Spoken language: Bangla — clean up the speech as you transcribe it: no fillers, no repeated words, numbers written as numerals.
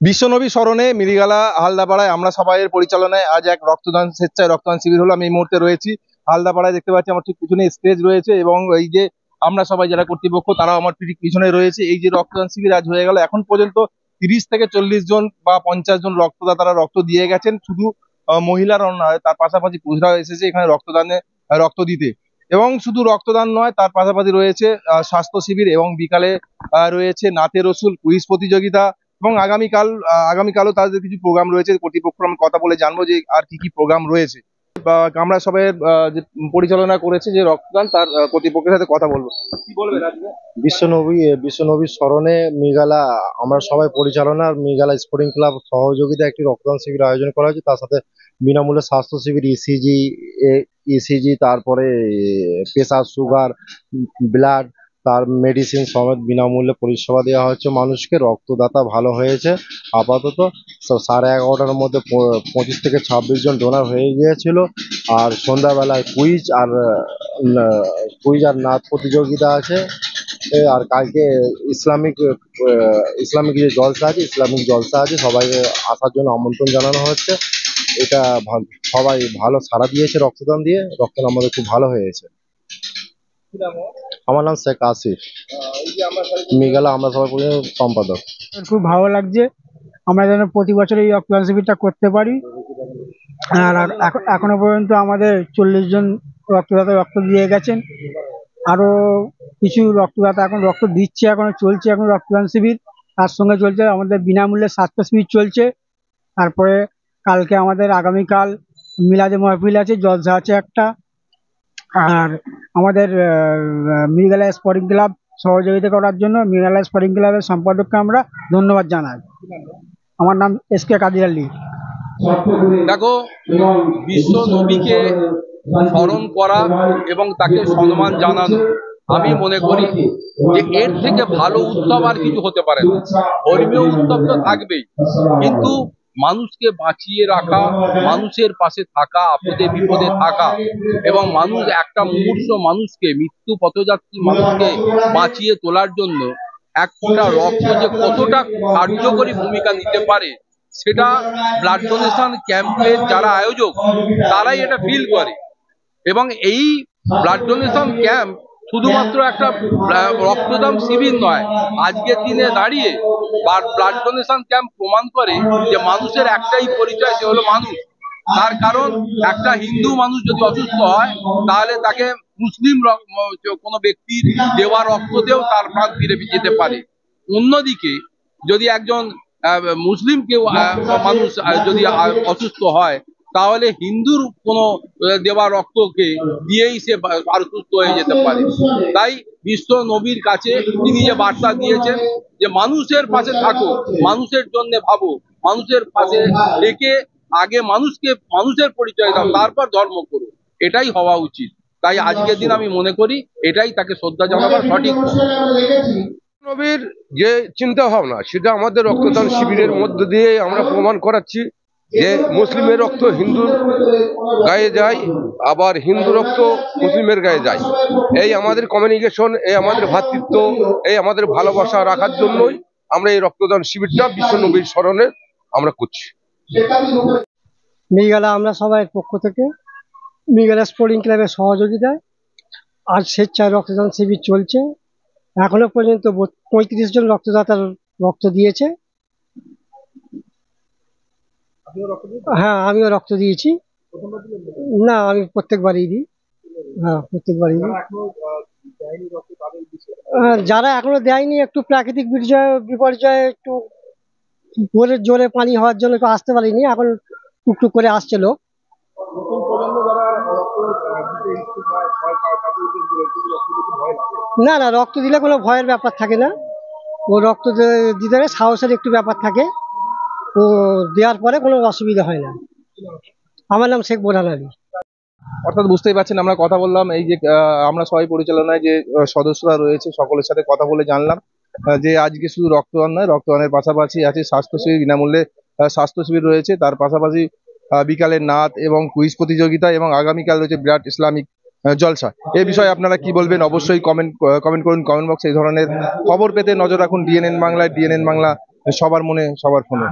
বিশ্বনবী স্মরণে মিরিগালা হালদাপাড়ায় আমরা সবাইয়ের পরিচালনায় আজ এক স্বেচ্ছায় রক্তদান শিবির হলো। আমি এই মুহূর্তে রয়েছি হালদাপাড়ায়, দেখতে পাচ্ছি আমার ঠিক পিছনে স্টেজ রয়েছে এবং এই যে আমরা সবাই যারা কর্তৃপক্ষ তারাও আমার ঠিক পিছনে রয়েছে। এই যে রক্তদান শিবির আজ হয়ে গেল, এখন পর্যন্ত 30 থেকে 40 জন বা 50 জন রক্তদাতারা রক্ত দিয়ে গেছেন। শুধু মহিলারাও নয়, তার পাশাপাশি পুরুষরাও এসেছে এখানে রক্ত দিতে। এবং শুধু রক্তদান নয়, তার পাশাপাশি রয়েছে স্বাস্থ্য শিবির এবং বিকালে রয়েছে নাতে রসুল কুইজ প্রতিযোগিতা এবং আগামীকালও তাদের কিছু প্রোগ্রাম রয়েছে। কর্তৃপক্ষ আমি কথা বলে জানবো যে আর কি কি প্রোগ্রাম রয়েছে। আমরা সবাই যে পরিচালনা করেছে যে রক্তদান, তার কর্তৃপক্ষের সাথে কথা বলবো। কি বলবেন আজকে বিশ্বনবীর স্মরণে মৃগালা আমরা সবাই পরিচালনার মৃগালা স্পোর্টিং ক্লাব সহযোগিতা একটি রক্তদান শিবির আয়োজন করা হয়েছে। তার সাথে বিনামূল্যে স্বাস্থ্য শিবির, ইসিজি, তারপরে প্রেসার, সুগার, ব্লাড, তার মেডিসিন সমেত বিনামূল্যে পরিষেবা দেওয়া হচ্ছে মানুষকে। রক্তদাতা ভালো হয়েছে আপাতত। 11:30টার মধ্যে 25 থেকে 26 জন ডোনার হয়ে গিয়েছিল। আর সন্ধ্যাবেলায় কুইজ আর নাচ প্রতিযোগিতা আছে। আর কালকে ইসলামিক যে ইসলামিক জলসা আছে, সবাইকে আসার জন্য আমন্ত্রণ জানানো হচ্ছে। এটা সবাই ভালো সাড়া দিয়েছে রক্তদান দিয়ে। রক্তদান আমাদের খুব ভালো হয়েছে। আমার নাম শেখ আসিফ, মৃগালা আমরা সবাই সম্পাদক। খুব ভালো লাগছে, আমরা যেন প্রতি বছর এই রক্তদান শিবিরটা করতে পারি। আর এখনো পর্যন্ত আমাদের 40 জন রক্তদাতা রক্ত দিয়ে গেছেন। আরো কিছু রক্তদাতা এখন রক্ত দিচ্ছে, এখনো চলছে এখন রক্তদান শিবির। তার সঙ্গে চলছে আমাদের বিনামূল্যে স্বাস্থ্য শিবির চলছে। তারপরে আগামীকাল মিলাদে মাহফিল আছে, জলসা আছে একটা। আর আমাদের মৃগালা স্পোর্টিং ক্লাব সহযোগিতা করার জন্য মৃগালা স্পোর্টিং ক্লাবের সম্পাদককে আমরা ধন্যবাদ জানাই। আমার নাম SK কাদির আলী। দেখো, বিশ্ব নবীকে স্মরণ করা এবং তাকে সম্মান জানানো, আমি মনে করি যে এর থেকে ভালো উৎসব আর কিছু হতে পারে না। ধর্মীয় উৎসব তো থাকবেই, কিন্তু মানুষকে বাঁচিয়ে রাখা, মানুষের পাশে থাকা, আপদে বিপদে থাকা এবং একটা মুমূর্ষু মানুষকে, মৃত্যু পথযাত্রী মানুষকে বাঁচিয়ে তোলার জন্য এক ফোঁটা রক্ত যে কতটা কার্যকরী ভূমিকা নিতে পারে, সেটা ব্লাড ডোনেশন ক্যাম্পের যারা আয়োজক তারাই এটা ফিল করে। এবং এই ব্লাড ডোনেশন ক্যাম্প শুধুমাত্র একটা রক্তদান শিবির নয়, আজকের দিনে দাঁড়িয়ে ব্লাড ডোনেশন ক্যাম্প প্রমাণ করে যে মানুষের একটাই পরিচয়, সে হলো মানুষ। তার কারণ, একটা হিন্দু মানুষ যদি অসুস্থ হয় তাহলে তাকে মুসলিম কোনো ব্যক্তির দেওয়া রক্ততেও তার প্রাণ ফিরে যেতে পারে। অন্যদিকে যদি একজন মুসলিম কেউ মানুষ যদি অসুস্থ হয়, তাহলে হিন্দুর কোনো দেওয়া রক্তকে দিয়েই সে আরো সুস্থ হয়ে যেতে পারে। তাই বিশ্ব নবীর কাছে তিনি যে বার্তা দিয়েছেন যে মানুষের পাশে থাকো, মানুষের জন্য ভাবো, মানুষের পাশে থেকে আগে মানুষের পরিচয় দাও, তারপর ধর্ম করো, এটাই হওয়া উচিত। তাই আজকের দিন আমি মনে করি এটাই তাকে শ্রদ্ধা জানাবার সঠিক। নবীর যে চিন্তা ভাবনা, সেটা আমাদের রক্তদান শিবিরের মধ্য দিয়ে আমরা প্রমাণ করাচ্ছি যে মুসলিমের রক্ত হিন্দুর গায়ে যায়, আবার হিন্দু রক্ত মুসলিমের গায়ে যায়। এই আমাদের কমিউনিকেশন, এই আমাদের ভ্রাতৃত্ব, এই আমাদের ভালোবাসা রাখার জন্যই আমরা এই রক্তদান শিবিরটা বিশ্ব নবীর স্মরণে আমরা করছি। মৃগালা আমরা সবাই পক্ষ থেকে মৃগালা স্পোর্টিং ক্লাবের সহযোগিতায় আজ স্বেচ্ছায় রক্তদান শিবির চলছে। এখনো পর্যন্ত 35 জন রক্তদাতার রক্ত দিয়েছে। হ্যাঁ, আমিও রক্ত দিয়েছি। না, আমি প্রত্যেকবারই দিই। হ্যাঁ, প্রত্যেকবারই দিই। যারা এখনো দেয়নি, একটু প্রাকৃতিক বিপর্যয়ে একটু জোরে পানি হওয়ার জন্য একটু আসতে পারিনি, এখন টুকটুক করে আসছে লোক। না না, রক্ত দিলে কোনো ভয়ের ব্যাপার থাকে না। ও রক্ত দিতে গেলে সাহসের একটু ব্যাপার থাকে, ও দেওয়ার পরে কোনো অসুবিধা হয় না। আমার নাম শেখ বোরহান আলী। অর্থাৎ বুঝতেই পারছেন, আমরা কথা বললাম এই যে আমরা সবাই পরিচালনায় যে সদস্যরা রয়েছে সকলের সাথে কথা বলে জানলাম যে আজকে শুধু রক্তদান নয়, রক্তদানের পাশাপাশি আছে স্বাস্থ্য শিবির, বিনামূল্যে স্বাস্থ্য শিবির রয়েছে। তার পাশাপাশি বিকালে নাচ এবং কুইজ প্রতিযোগিতা এবং আগামীকাল রয়েছে বিরাট ইসলামিক জলসা। এই বিষয়ে আপনারা কি বলবেন অবশ্যই কমেন্ট করুন কমেন্ট বক্সে। এই ধরনের খবর পেতে নজর রাখুন ডিএনএন বাংলায়, ডিএনএন বাংলা সবার মনে সবার ফোনে।